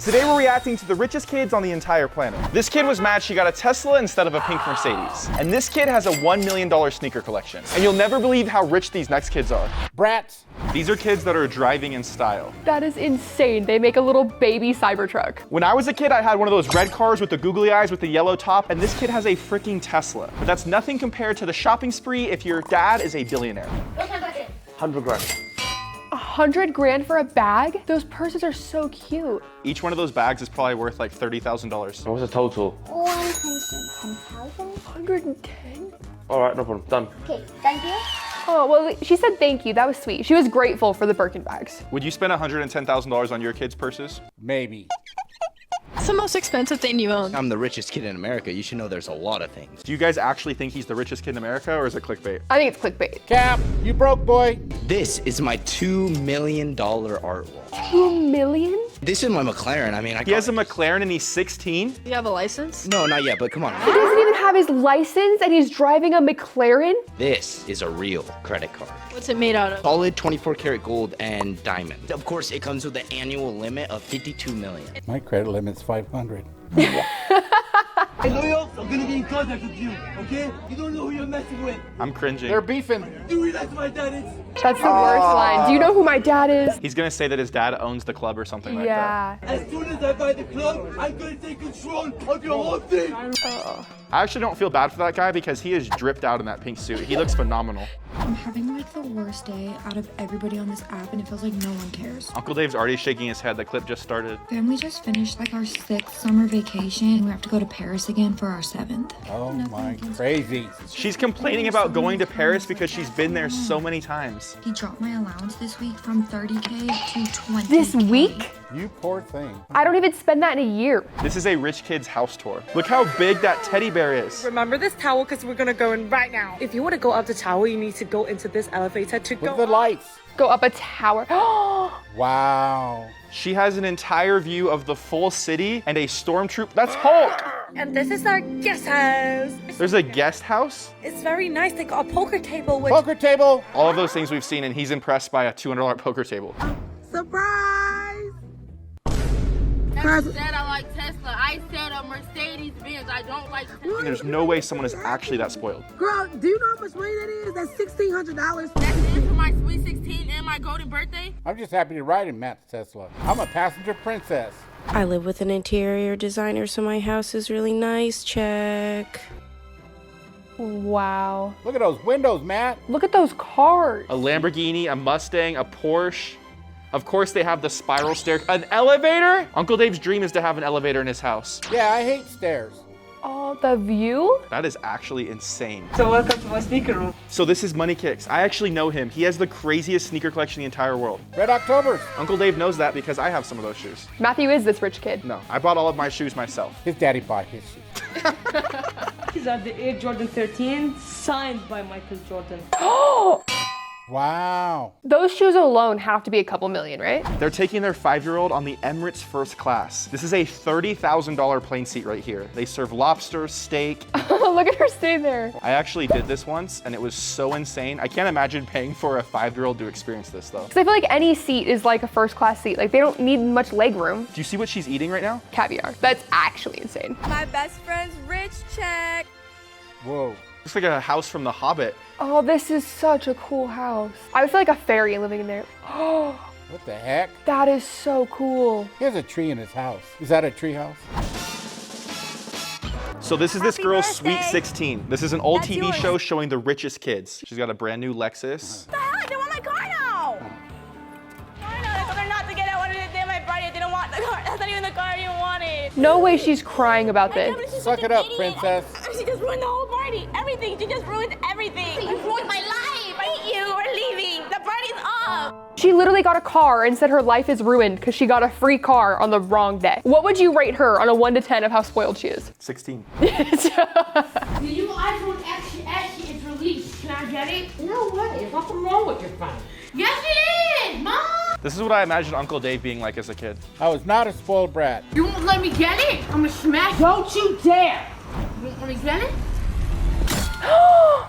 Today we're reacting to the richest kids on the entire planet. This kid was mad she got a Tesla instead of a pink Mercedes. And this kid has a $1 million sneaker collection. And you'll never believe how rich these next kids are. Brats. These are kids that are driving in style. That is insane. They make a little baby Cybertruck. When I was a kid, I had one of those red cars with the googly eyes with the yellow top, and this kid has a freaking Tesla. But that's nothing compared to the shopping spree if your dad is a billionaire. 100 grand. 100 grand for a bag? Those purses are so cute. Each one of those bags is probably worth like $30,000. What's the total? 110,000. 110? All right, no problem. Done. Okay, thank you. Oh, well, she said thank you. That was sweet. She was grateful for the Birkin bags. Would you spend $110,000 on your kids' purses? Maybe. What's the most expensive thing you own? I'm the richest kid in America. You should know there's a lot of things. Do you guys actually think he's the richest kid in America, or is it clickbait? I think it's clickbait. Cap, you broke, boy. This is my $2 million art wall. 2 million? This is my McLaren. I mean, He has a McLaren and he's 16? Do you have a license? No, not yet, but come on. He doesn't even have his license and he's driving a McLaren? This is a real credit card. What's it made out of? Solid 24 karat gold and diamond. Of course, it comes with an annual limit of 52 million. My credit limit's 500. Hey, Leo, I'm gonna be in contact with you, okay? You don't know who you're messing with. I'm cringing. They're beefing. Do you realize who my dad is? That's the worst line. Do you know who my dad is? He's gonna say that his dad owns the club or something like that. Yeah. As soon as I buy the club, I'm gonna take control of your whole thing. I actually don't feel bad for that guy because he is dripped out in that pink suit. He looks phenomenal. I'm having like the worst day out of everybody on this app and it feels like no one cares. Uncle Dave's already shaking his head. The clip just started. Family just finished like our 6th summer vacation. We have to go to Paris again for our 7th. Oh my crazy. She's complaining about going to Paris because she's been there so many times. He dropped my allowance this week from 30K to 20K. This week? You poor thing. I don't even spend that in a year. This is a rich kid's house tour. Look how big that teddy bear is. Remember this tower because we're gonna go in right now. If you want to go up the tower, you need to go into this elevator to go With the up. lights. Go up a tower. Wow. She has an entire view of the full city and a stormtrooper. That's Hulk. And this is our guest house. There's a guest house. It's very nice. They got a poker table with Poker table. All of those things we've seen, and he's impressed by a $200 poker table. surprise. Never said I like Tesla. I said a Mercedes Benz. I don't like Tesla. There's no way someone is actually that spoiled. Girl, do you know how much money that is? That's $1,600. That's it for my sweet 16 and my golden birthday. I'm just happy to ride in Matt's Tesla. I'm a passenger princess. I live with an interior designer, so my house is really nice. Check. Wow. Look at those windows, Matt. Look at those cars. A Lamborghini, a Mustang, a Porsche. Of course they have the spiral stair. An elevator? Uncle Dave's dream is to have an elevator in his house. Yeah, I hate stairs. Oh, the view? That is actually insane. So welcome to my sneaker room. So this is Money Kicks. I actually know him. He has the craziest sneaker collection in the entire world. Red Octobers. Uncle Dave knows that because I have some of those shoes. Matthew is this rich kid. No, I bought all of my shoes myself. His daddy bought his shoes. These are the Air Jordan 13, signed by Michael Jordan. Wow. Those shoes alone have to be a couple million, right? They're taking their 5-year-old on the Emirates First Class. This is a $30,000 plane seat right here. They serve lobster, steak. Look at her stay there. I actually did this once and it was so insane. I can't imagine paying for a 5-year-old to experience this though. Because I feel like any seat is like a first class seat. Like they don't need much leg room. Do you see what she's eating right now? Caviar. That's actually insane. My best friend's rich. Check. Whoa. Looks like a house from The Hobbit. Oh, this is such a cool house. I would feel like a fairy living in there. Oh, What the heck? that is so cool. He has a tree in his house. Is that a tree house? So this is this Happy girl's birthday. Sweet 16. This is an old That's TV yours. show showing the richest kids. She's got a brand new Lexus. What the hell? I didn't want my car now. I know. I told her not to get it. I wanted it there my party. I didn't want the car. That's not even the car I even wanted. No way she's crying about this. Suck it up, princess. She just ruined the whole party. Everything. She just ruined everything. You ruined my life. I hate you. We're leaving. The party's off. She literally got a car and said her life is ruined because she got a free car on the wrong day. What would you rate her on a 1 to 10 of how spoiled she is? 16. The new iPhone actually is released. Can I get it? No way. There's nothing wrong with your phone. Yes, it is, Mom. This is what I imagined Uncle Dave being like as a kid. I was not a spoiled brat. You won't let me get it? I'm gonna smash. Don't you dare. You won't let me get it?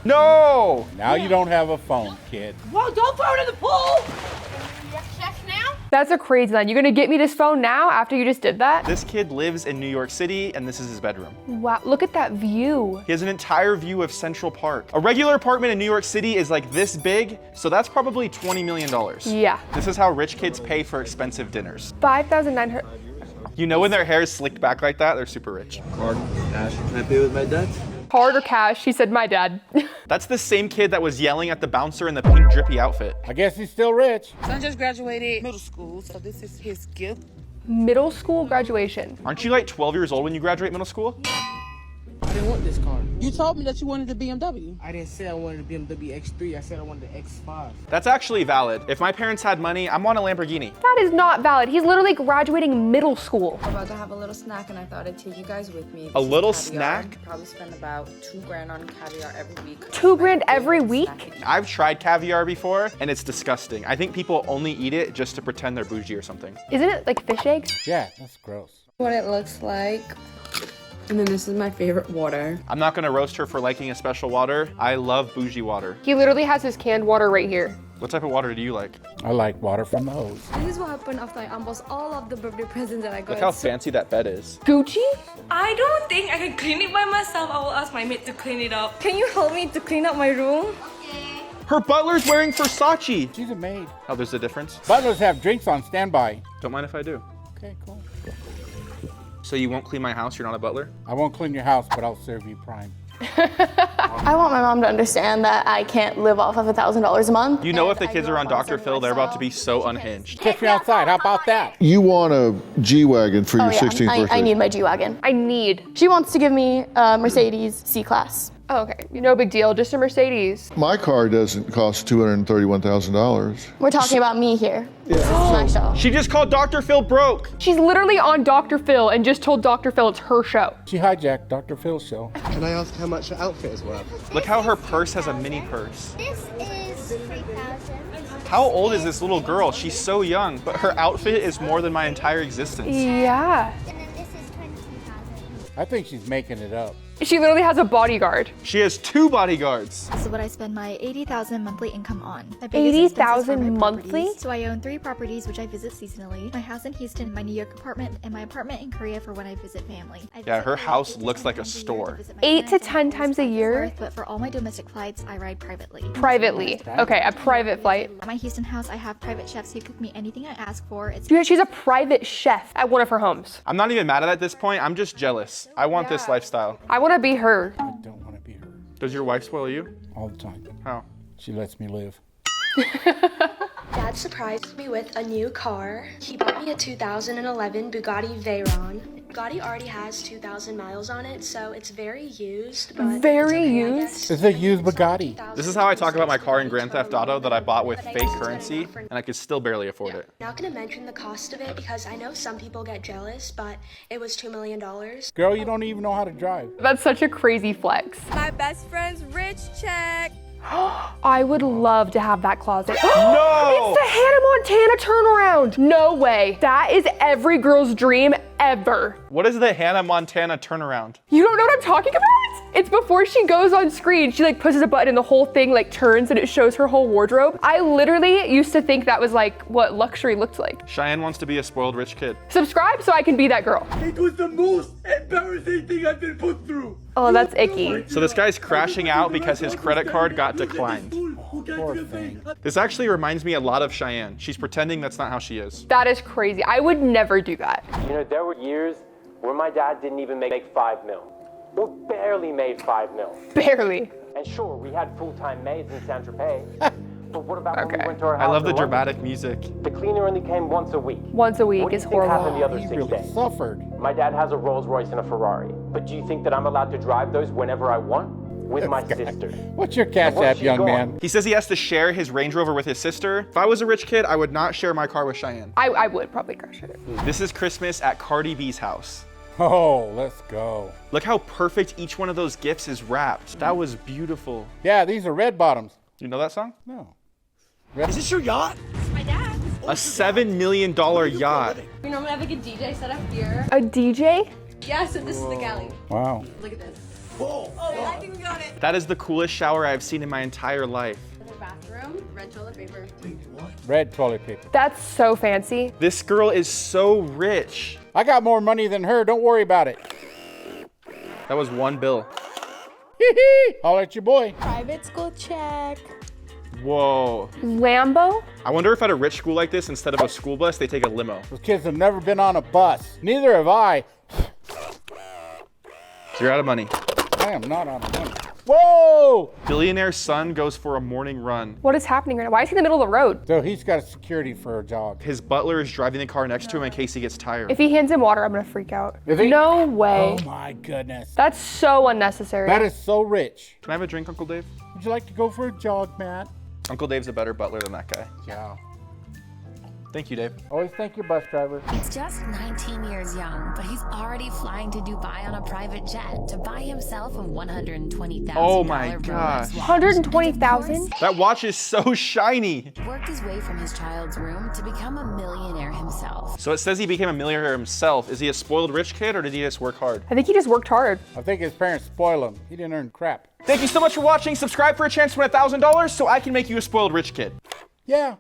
No! Now you don't have a phone, kid. Well, don't throw it in the pool. You have checks now? That's a crazy line. You're gonna get me this phone now after you just did that? This kid lives in New York City, and this is his bedroom. Wow, look at that view. He has an entire view of Central Park. A regular apartment in New York City is like this big, so that's probably $20 million. Yeah. This is how rich kids pay for expensive dinners. 5,900. You know when their hair is slicked back like that, they're super rich. Card, cash, can I pay with my dad? Card or cash? She said, my dad. That's the same kid that was yelling at the bouncer in the pink drippy outfit. I guess he's still rich. Son just graduated middle school, so this is his gift. Middle school graduation. Aren't you like 12 years old when you graduate middle school? I didn't want this car. You told me that you wanted the BMW. I didn't say I wanted the BMW X3. I said I wanted the X5. That's actually valid. If my parents had money, I'm on a Lamborghini. That is not valid. He's literally graduating middle school. I'm about to have a little snack and I thought I'd take you guys with me. A little Caviar. snack? Probably spend about $2,000 on caviar every week. $2,000 every week? I've tried caviar before, and it's disgusting. I think people only eat it just to pretend they're bougie or something. Isn't it like fish eggs? Yeah, that's gross. What it looks like. And then this is my favorite water. I'm not gonna roast her for liking a special water. I love bougie water. He literally has his canned water right here. What type of water do you like? I like water from the hose. This is what happened after I unboxed all of the birthday presents that I got. Look how fancy that bed is. Gucci? I don't think I can clean it by myself. I will ask my maid to clean it up. Can you help me to clean up my room? Her butler's wearing Versace. She's a maid. Oh, there's a difference? Butlers have drinks on standby. Don't mind if I do. Okay, cool. So you won't clean my house, you're not a butler? I won't clean your house, but I'll serve you prime. I want my mom to understand that I can't live off of $1,000 a month. You know if the kids are on Dr. Phil, they're about to be so unhinged. Catch me outside, how about that? You want a G-Wagon for your 16th birthday. I need my G-Wagon. I need. She wants to give me a Mercedes C-Class. Oh, okay, no big deal, just a Mercedes. My car doesn't cost $231,000. We're talking about me here. This is my show. She just called Dr. Phil broke. She's literally on Dr. Phil and just told Dr. Phil it's her show. She hijacked Dr. Phil's show. Can I ask how much your outfit is worth? Look how her purse has a mini purse. This is 3,000. How old is this little girl? She's so young, but her outfit is more than my entire existence. Yeah. And then this is 22,000. I think she's making it up. She literally has a bodyguard. She has 2 bodyguards. This is what I spend my $80,000 monthly income on. My biggest expenses are my $80,000 monthly? properties. So I own 3 properties which I visit seasonally. My house in Houston, my New York apartment, and my apartment in Korea for when I visit family. Yeah, her house looks like a store. 8 to 10 times a year? But for all my domestic flights, I ride privately. Privately. Okay, a private flight. At my Houston house, I have private chefs who cook me anything I ask for. It's Dude, she's a private chef at one of her homes. I'm not even mad at this point. I'm just jealous. I want this lifestyle. I want to be her. I don't want to be her. Does your wife spoil you? All the time. How? She lets me live. Dad surprised me with a new car. He bought me a 2011 Bugatti Veyron. Bugatti already has 2,000 miles on it, so it's very used. But Very used? It's a used Bugatti. This is how I talk about my car in Grand Theft Auto that I bought with fake currency, and I could still barely afford it. Not gonna mention the cost of it because I know some people get jealous, but it was $2 million. Girl, you don't even know how to drive. That's such a crazy flex. My best friend's rich check. I would love to have that closet. No! It's the Hannah Montana turnaround. No way. That is every girl's dream ever. What is the Hannah Montana turnaround? You don't know what I'm talking about? It's before she goes on screen. She like pushes a button and the whole thing like turns and it shows her whole wardrobe. I literally used to think that was like what luxury looked like. Cheyenne wants to be a spoiled rich kid. Subscribe so I can be that girl. It was the most embarrassing thing I've been put through. Oh, that's icky. So this guy's crashing out because his credit card got declined. Poor thing. This actually reminds me a lot of Cheyenne. She's pretending that's not how she is. That is crazy. I would never do that. You know, there were years where my dad didn't even make 5 mil. We barely made 5 mil. Barely. And sure, we had full-time maids in Saint Tropez. But what about when we went to our I house love the in London? dramatic music. The cleaner only came once a week. Once a week What do is you think happened horrible. the other He 6 really days? suffered. My dad has a Rolls Royce and a Ferrari. But do you think that I'm allowed to drive those whenever I want? With my sister. What's your cash app, young man? He says he has to share his Range Rover with his sister. If I was a rich kid, I would not share my car with Cheyenne. I would probably crush it. This is Christmas at Cardi B's house. Oh, let's go. Look how perfect each one of those gifts is wrapped. That was beautiful. Yeah, these are red bottoms. You know that song? No. Is this your yacht? It's my dad. A $7 million yacht. We normally have like a DJ set up here. A DJ? Yeah, so this is the galley. Wow. Look at this. Whoa. Oh, I think we got it. That is the coolest shower I've seen in my entire life. Bathroom, red toilet paper. Red toilet paper. That's so fancy. This girl is so rich. I got more money than her. Don't worry about it. That was one bill. Holler at your boy. Private school check. Whoa. Lambo? I wonder if at a rich school like this, instead of a school bus, they take a limo. Those kids have never been on a bus. Neither have I. So you're out of money. I am not on a money. Whoa! Billionaire's son goes for a morning run. What is happening right now? Why is he in the middle of the road? So he's got security for a jog. His butler is driving the car next to him in case he gets tired. If he hands him water, I'm gonna freak out. Is he? No way. Oh my goodness. That's so unnecessary. That is so rich. Can I have a drink, Uncle Dave? Would you like to go for a jog, Matt? Uncle Dave's a better butler than that guy. Yeah. Thank you, Dave. Always thank your bus driver. He's just 19 years young, but he's already flying to Dubai on a private jet to buy himself a $120,000 Oh my Rolex gosh. watch. 120,000? That watch is so shiny. Worked his way from his child's room to become a millionaire himself. So it says he became a millionaire himself. Is he a spoiled rich kid or did he just work hard? I think he just worked hard. I think his parents spoil him. He didn't earn crap. Thank you so much for watching. Subscribe for a chance to win $1,000 so I can make you a spoiled rich kid. Yeah.